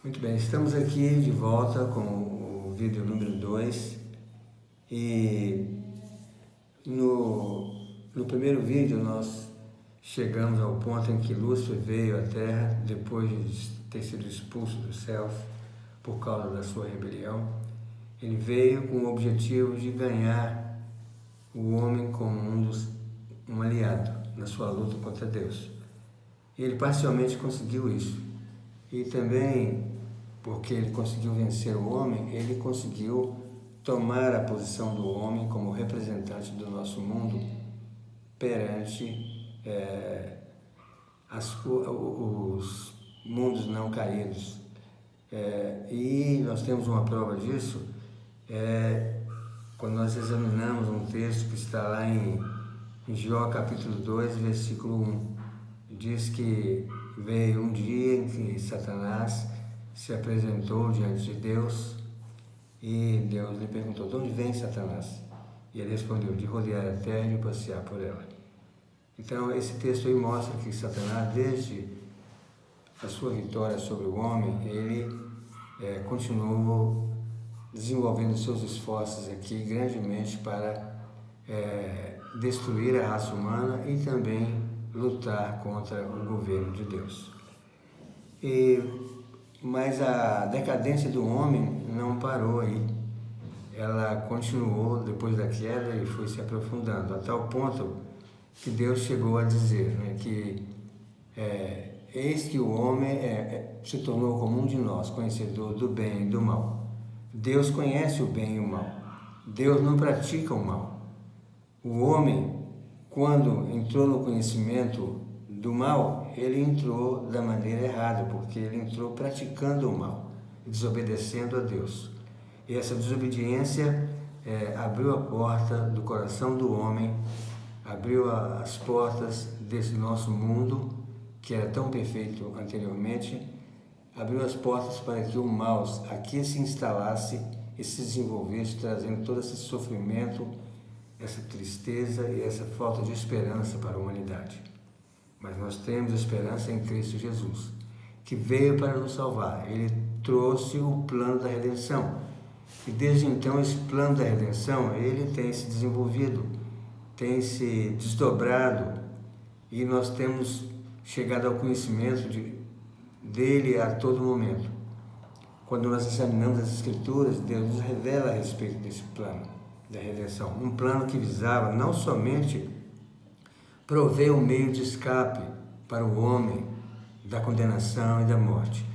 Muito bem, estamos aqui de volta com o vídeo número 2 e no primeiro vídeo nós chegamos ao ponto em que Lúcifer veio à Terra depois de ter sido expulso dos céus por causa da sua rebelião. Ele veio com o objetivo de ganhar o homem como um aliado na sua luta contra Deus. E ele parcialmente conseguiu isso. E também, porque ele conseguiu vencer o homem, ele conseguiu tomar a posição do homem como representante do nosso mundo perante os mundos não caídos. E nós temos uma prova disso quando nós examinamos um texto que está lá em Jó capítulo 2, versículo 1. Diz que veio um dia em que Satanás se apresentou diante de Deus e Deus lhe perguntou: de onde vem Satanás? E ele respondeu: de rodear a terra e passear por ela. Então esse texto aí mostra que Satanás, desde a sua vitória sobre o homem, ele continuou desenvolvendo seus esforços aqui grandemente para destruir a raça humana e também lutar contra o governo de Deus. Mas a decadência do homem não parou aí. Ela continuou depois da queda e foi se aprofundando, a tal ponto que Deus chegou a dizer que eis que o homem se tornou como um de nós, conhecedor do bem e do mal. Deus conhece o bem e o mal. Deus não pratica o mal. O homem, quando entrou no conhecimento do mal, ele entrou da maneira errada, porque ele entrou praticando o mal, desobedecendo a Deus. E essa desobediência abriu a porta do coração do homem, abriu as portas desse nosso mundo, que era tão perfeito anteriormente, abriu as portas para que o mal aqui se instalasse e se desenvolvesse, trazendo todo esse sofrimento, essa tristeza e essa falta de esperança para a humanidade. Mas nós temos esperança em Cristo Jesus, que veio para nos salvar. Ele trouxe o plano da redenção. E desde então esse plano da redenção, ele tem se desenvolvido, tem se desdobrado, e nós temos chegado ao conhecimento dele a todo momento. Quando nós examinamos as Escrituras, Deus nos revela a respeito desse plano da redenção. Um plano que visava não somente prover um meio de escape para o homem da condenação e da morte,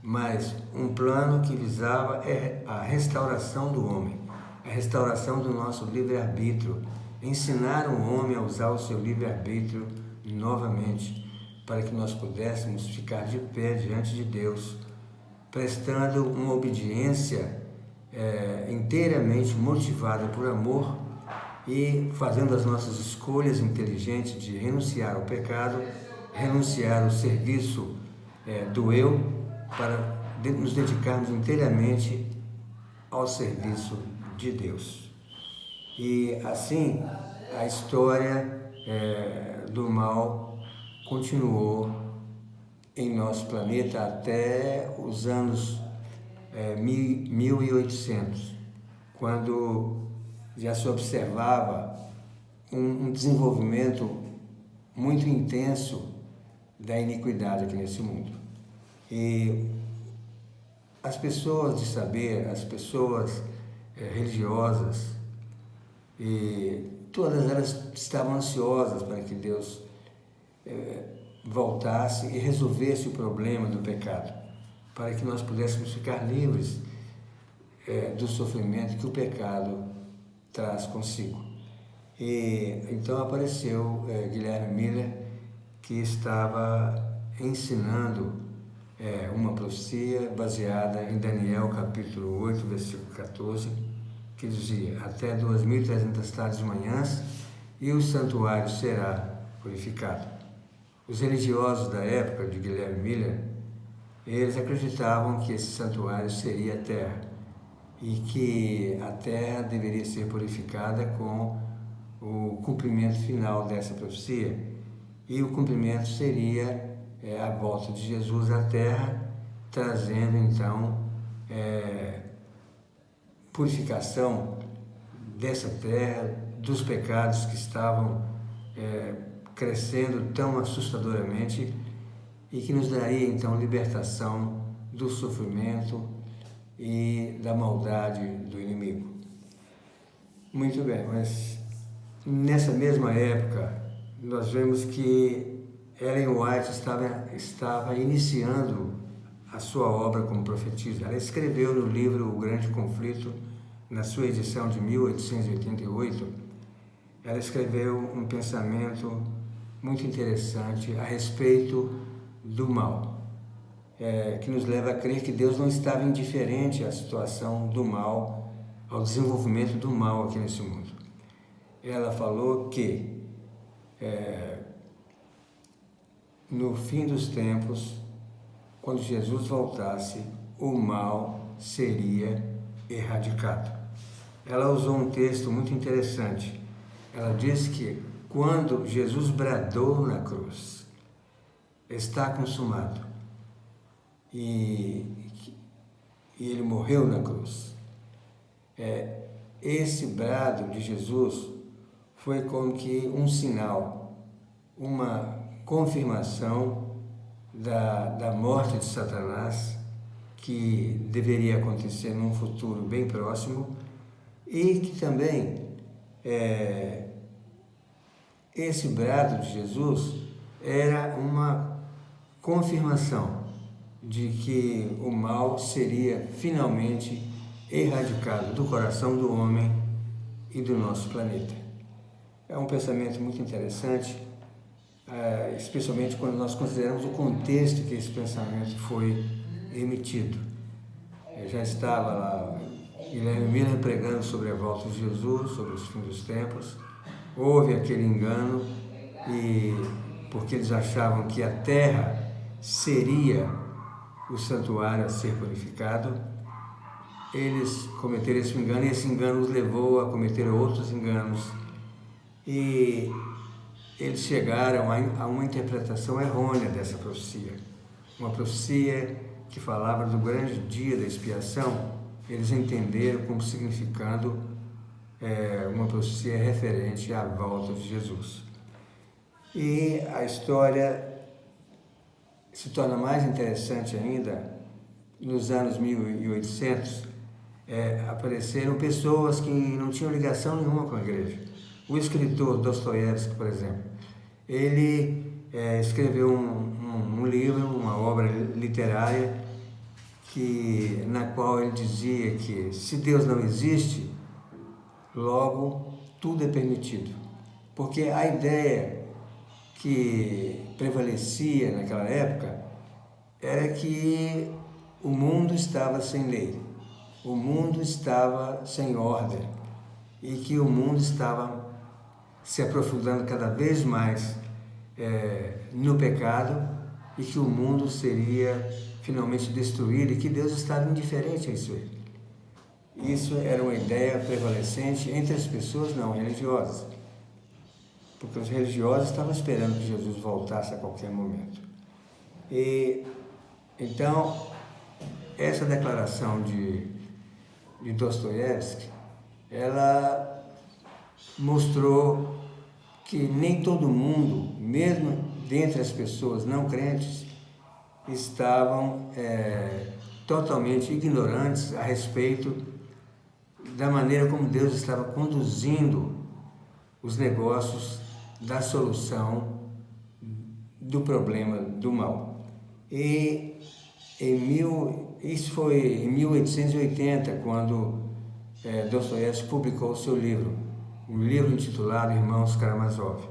mas um plano que visava a restauração do homem, a restauração do nosso livre-arbítrio, ensinar o homem a usar o seu livre-arbítrio novamente, para que nós pudéssemos ficar de pé diante de Deus, prestando uma obediência inteiramente motivada por amor e fazendo as nossas escolhas inteligentes de renunciar ao pecado, renunciar ao serviço do eu, para nos dedicarmos inteiramente ao serviço de Deus. E assim a história do mal continuou em nosso planeta até os anos 1800, quando já se observava um desenvolvimento muito intenso da iniquidade aqui nesse mundo. E as pessoas de saber, as pessoas religiosas, e todas elas estavam ansiosas para que Deus voltasse e resolvesse o problema do pecado, para que nós pudéssemos ficar livres do sofrimento que o pecado traz consigo. E então apareceu Guilherme Miller, que estava ensinando uma profecia baseada em Daniel capítulo 8, versículo 14, que dizia: até 2.300 tardes e manhãs e o santuário será purificado. Os religiosos da época de Guilherme Miller, eles acreditavam que esse santuário seria a terra e que a terra deveria ser purificada com o cumprimento final dessa profecia, e o cumprimento seria a volta de Jesus à terra trazendo então purificação dessa terra, dos pecados que estavam crescendo tão assustadoramente e que nos daria então libertação do sofrimento e da maldade do inimigo. Muito bem, mas nessa mesma época nós vemos que Ellen White estava iniciando a sua obra como profetisa. Ela escreveu no livro O Grande Conflito, na sua edição de 1888, ela escreveu um pensamento muito interessante a respeito do mal, que nos leva a crer que Deus não estava indiferente à situação do mal, ao desenvolvimento do mal aqui nesse mundo. Ela falou que no fim dos tempos, quando Jesus voltasse, o mal seria erradicado. Ela usou um texto muito interessante. Ela diz que quando Jesus bradou na cruz, está consumado, e ele morreu na cruz, esse brado de Jesus foi como que um sinal, uma confirmação da morte de Satanás, que deveria acontecer num futuro bem próximo, e que também esse brado de Jesus era uma confirmação de que o mal seria finalmente erradicado do coração do homem e do nosso planeta. É um pensamento muito interessante, especialmente quando nós consideramos o contexto que esse pensamento foi emitido. Já estava lá Guilherme Miller pregando sobre a volta de Jesus, sobre os fins dos tempos. Houve aquele engano, e porque eles achavam que a terra seria o santuário a ser purificado, eles cometeram esse engano, e esse engano os levou a cometer outros enganos, e eles chegaram a uma interpretação errônea dessa profecia. Uma profecia que falava do grande dia da expiação, eles entenderam como significando uma profecia referente à volta de Jesus. E a história se torna mais interessante ainda. Nos anos 1800, apareceram pessoas que não tinham ligação nenhuma com a igreja. O escritor Dostoiévski, por exemplo, ele escreveu um livro, uma obra literária, na qual ele dizia que se Deus não existe, logo tudo é permitido. Porque a ideia que prevalecia naquela época era que o mundo estava sem lei, o mundo estava sem ordem, e que o mundo estava se aprofundando cada vez mais no pecado, e que o mundo seria finalmente destruído, e que Deus estava indiferente a isso aí. Isso era uma ideia prevalecente entre as pessoas não religiosas, porque os religiosos estavam esperando que Jesus voltasse a qualquer momento. E então, essa declaração de Dostoiévski, ela mostrou que nem todo mundo, mesmo dentre as pessoas não crentes, estavam totalmente ignorantes a respeito da maneira como Deus estava conduzindo os negócios da solução do problema do mal. E isso foi em 1880, quando Dostoiévski publicou o seu livro, um livro intitulado Irmãos Karamazov.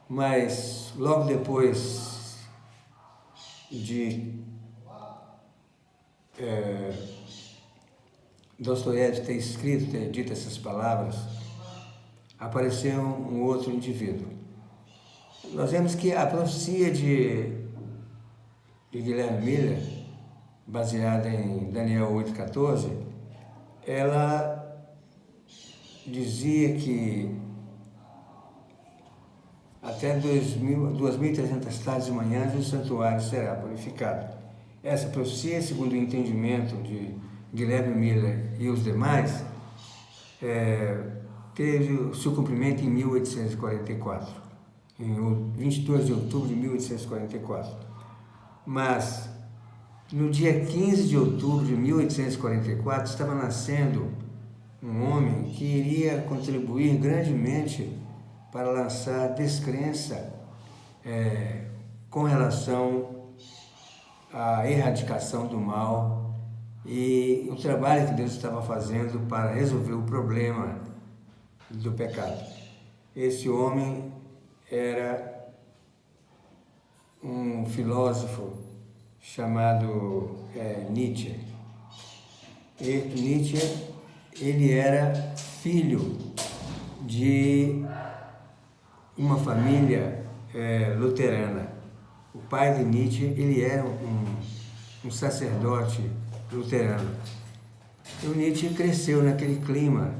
Mas logo depois de Dostoiévski ter dito essas palavras, apareceu um outro indivíduo. Nós vemos que a profecia de Guilherme Miller, baseada em Daniel 8,14, ela dizia que até 2.300 tardes e manhãs o santuário será purificado. essa profecia, segundo o entendimento de Guilherme Miller e os demais, teve o seu cumprimento em 1844, em 22 de outubro de 1844. Mas, no dia 15 de outubro de 1844, estava nascendo um homem que iria contribuir grandemente para lançar descrença com relação à erradicação do mal e o trabalho que Deus estava fazendo para resolver o problema do pecado. Esse homem era um filósofo chamado Nietzsche. E Nietzsche, ele era filho de uma família luterana. O pai de Nietzsche, ele era um sacerdote luterano. E o Nietzsche cresceu naquele clima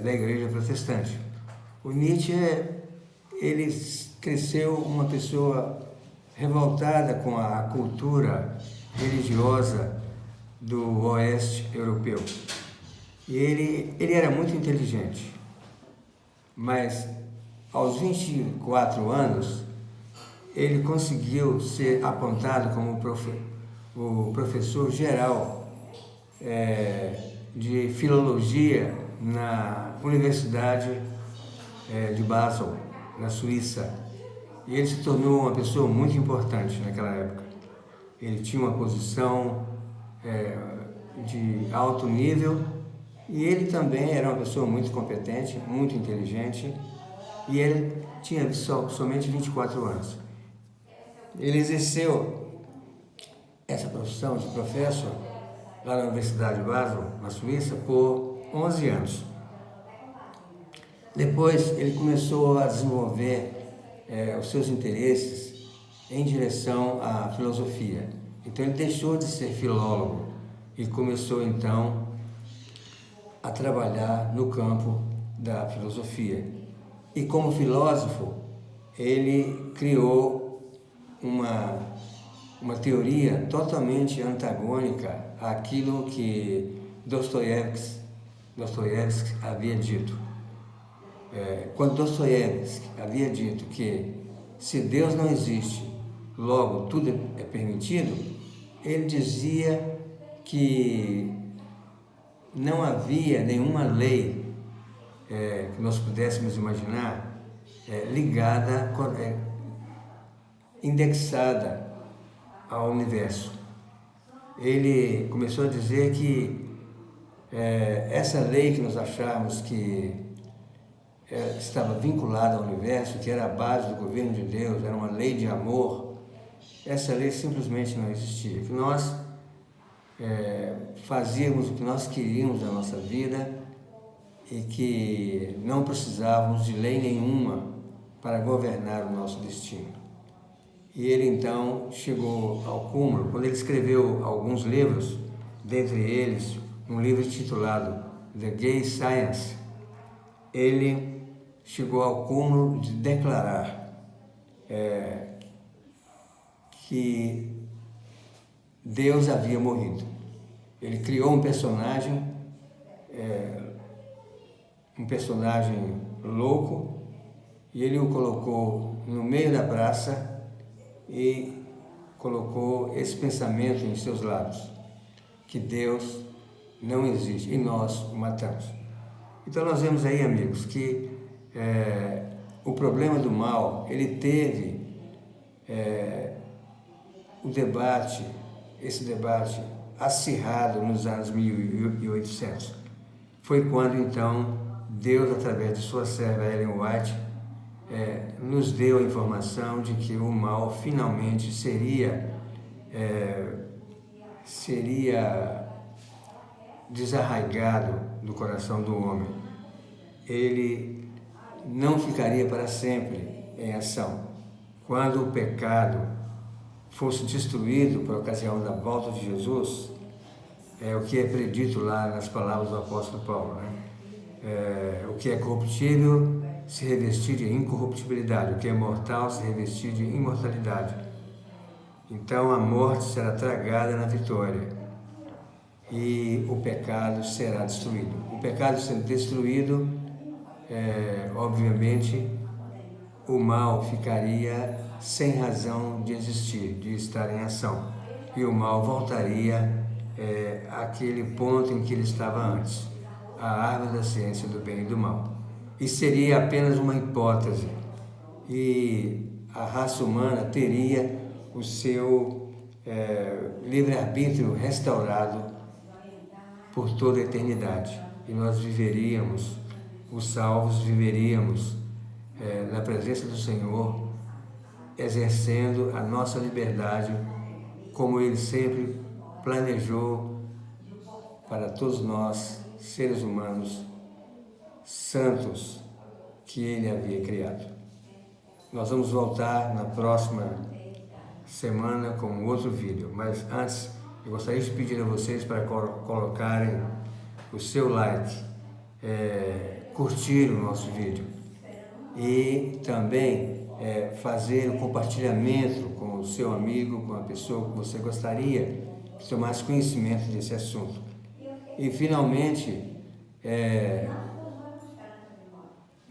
da igreja protestante. O Nietzsche, ele cresceu uma pessoa revoltada com a cultura religiosa do oeste europeu. E ele era muito inteligente, mas aos 24 anos, ele conseguiu ser apontado como o professor geral de filologia na Universidade de Basel, na Suíça. E ele se tornou uma pessoa muito importante naquela época. Ele tinha uma posição de alto nível e ele também era uma pessoa muito competente, muito inteligente, e ele tinha somente 24 anos. Ele exerceu essa profissão de professor lá na Universidade de Basel, na Suíça, por 11 anos. Depois ele começou a desenvolver os seus interesses em direção à filosofia. Então ele deixou de ser filólogo e começou então a trabalhar no campo da filosofia. E como filósofo, ele criou uma teoria totalmente antagônica àquilo que Dostoiévski havia dito. Quando Dostoiévski havia dito que se Deus não existe, logo tudo é permitido, ele dizia que não havia nenhuma lei que nós pudéssemos imaginar ligada, indexada ao universo. Ele começou a dizer que essa lei que nós achávamos que estava vinculada ao universo, que era a base do governo de Deus, era uma lei de amor, essa lei simplesmente não existia. Que nós fazíamos o que nós queríamos na nossa vida e que não precisávamos de lei nenhuma para governar o nosso destino. E ele então chegou ao cúmulo, quando ele escreveu alguns livros, dentre eles um livro intitulado The Gay Science, ele chegou ao cúmulo de declarar que Deus havia morrido. Ele criou um personagem louco, e ele o colocou no meio da praça e colocou esse pensamento em seus lábios, que Deus não existe, e nós o matamos. Então nós vemos aí, amigos, que o problema do mal, ele teve esse debate acirrado nos anos 1800. Foi quando então Deus, através de sua serva Ellen White, nos deu a informação de que o mal finalmente seria desarraigado do coração do homem. Ele não ficaria para sempre em ação. Quando o pecado fosse destruído por ocasião da volta de Jesus, o que é predito lá nas palavras do apóstolo Paulo, né? O que é corruptível se revestir de incorruptibilidade, o que é mortal se revestir de imortalidade. Então a morte será tragada na vitória e o pecado será destruído. O pecado sendo destruído, obviamente, o mal ficaria sem razão de existir, de estar em ação. E o mal voltaria àquele ponto em que ele estava antes, a árvore da ciência do bem e do mal. E seria apenas uma hipótese. E a raça humana teria o seu livre-arbítrio restaurado por toda a eternidade. E nós viveríamos, os salvos viveríamos na presença do Senhor, exercendo a nossa liberdade como Ele sempre planejou para todos nós, seres humanos santos, que Ele havia criado. Nós vamos voltar na próxima semana com um outro vídeo, mas antes eu gostaria de pedir a vocês para colocarem o seu like, curtir o nosso vídeo e também fazer o compartilhamento com o seu amigo, com a pessoa que você gostaria que tomasse conhecimento desse assunto. E finalmente,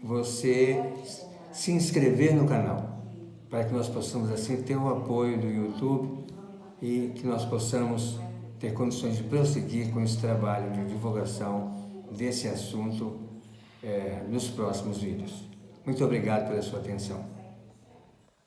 você se inscrever no canal, para que nós possamos assim ter o apoio do YouTube e que nós possamos ter condições de prosseguir com esse trabalho de divulgação desse assunto nos próximos vídeos. Muito obrigado pela sua atenção.